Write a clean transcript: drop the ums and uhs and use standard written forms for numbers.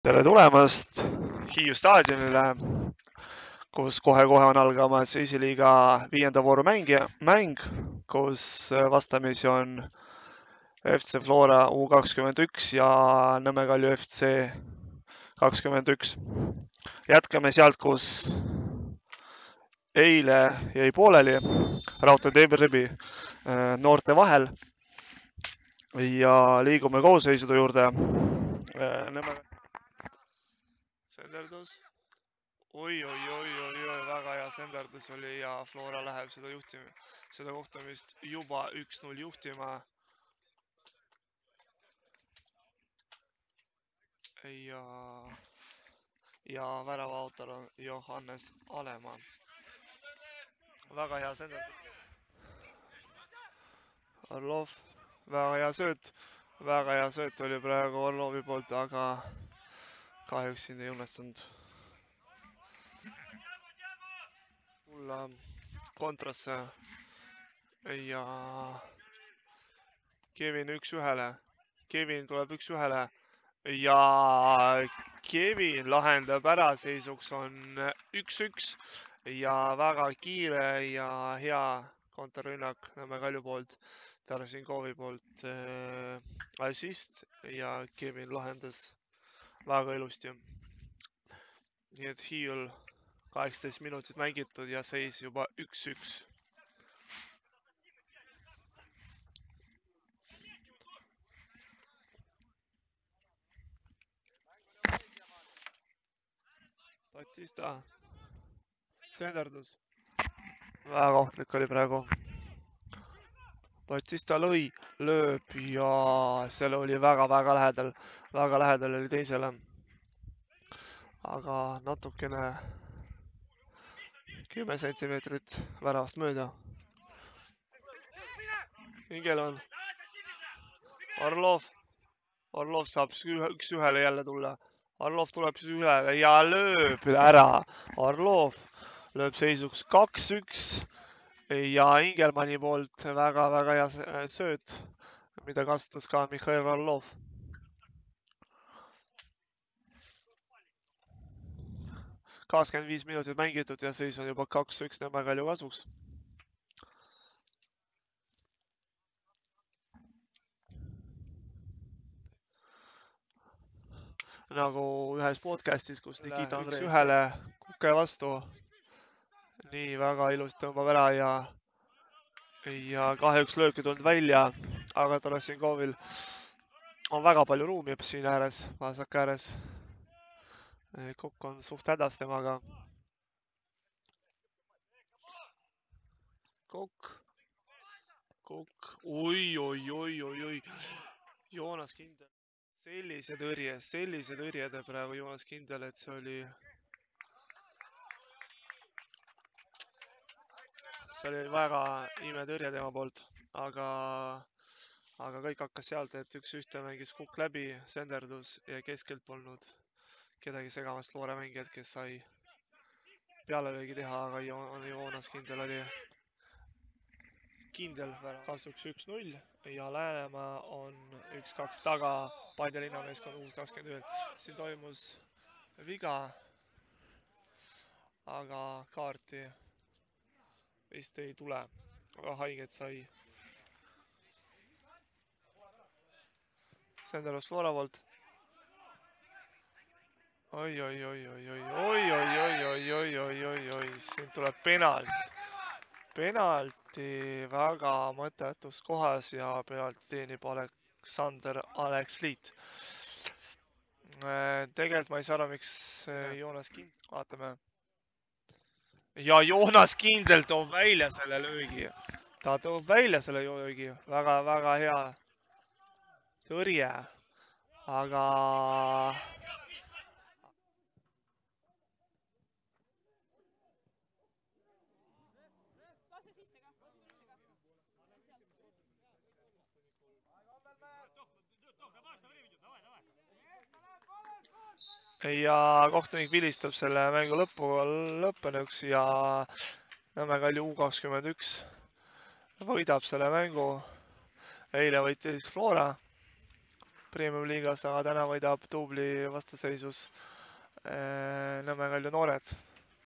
Tere tulemast Hiiu staadionile, kus kohe-kohe on algamas esiliiga 5. vooru mäng, kus vastamisi on FC Flora U21 ja Nõmme Kalju FC 21. Jätkame sealt, kus eile jäi pooleli Raudtee Debribi noorte vahel ja liigume koosseisude juurde. Senderdus. Oi, väga hea senderdus oli ja Flora läheb seda kohtumist juba 1-0 juhtima. Ja värava autor on Johannes Alemaa. Väga hea senderdus. Orlov, väga hea sööt oli praegu Orlovi poolt, aga kahjuks siin ei õnnestunud tulla kontrasse ja Kevin 1-1. Kevin tuleb 1-1 ja Kevin lahendab ära, seisuks on 1-1 ja väga kiire ja hea kontrarünnak Nõmme Kalju poolt, Tarasinkovi poolt assist ja Kevin lahendas väga ilusti. Nii et Hiiul 18 minutit mängitud ja seis juba 1-1. Batista, senderdus. Väga ohtlik oli praegu. Batista lööb ja seal oli väga lähedal oli teisele. Aga natukene 10 sentimeetrit väravast mööda. Ingel on. Orlov saab 1-1 jälle tulla. Orlov tuleb 1-1 ja lööb ära. Orlov lööb seisuks 2-1 ja Ingelmanni poolt väga hea sööt, mida kasutas ka Mihhail Orlov. Kakskümmend 5 minutit mängitud ja seis on juba 2-1 Nõmme Kalju kasuks. Nagu ühes podcastis, kus Nikita Andrei 1-1 Kuke vastu. Nii väga ilusti tõmbab ära ja kahjuks löök ei tulnud välja, aga Tarasinkovil on väga palju ruumi siin ääres, vasak ääres. Kukk on suht hädas temaga. Kukk. Oi. Joonas Kindel. Sellise tõrje teeb praegu Joonas Kindel, et see oli väga imetõrje tema poolt, aga kõik hakkas sealt, et 1-1 mängis Kukk läbi, senderdus ja keskelt polnud kedagi segamast Flora mängijad, kes sai pealelöögi teha, aga Joonas Kindel oli kindel kasuks 1-0 ja Läänemaa on 1-2 taga Paide linnameeskond U21. Siin toimus viga, aga kaarti vist ei tule, aga haiget sai. Senderdus Flora poolt. Oi, siin tuleb penalti väga mõttetus kohas ja penalti teenib Aleksander Aleksliit. Tegelikult ma ei saa aru, miks Joonas Kindel, vaatame. Ja Joonas Kindel toob välja selle löögi. Ta toob välja selle löögi. Väga hea tõrje. Aga ja kohtunik vilistab selle mängu lõppenuks ja Nõmme Kalju U21 võidab selle mängu. Eile võitis Flora. Premium liigas, aga täna võidab duubli vastaseisus Nõmme Kalju Noored.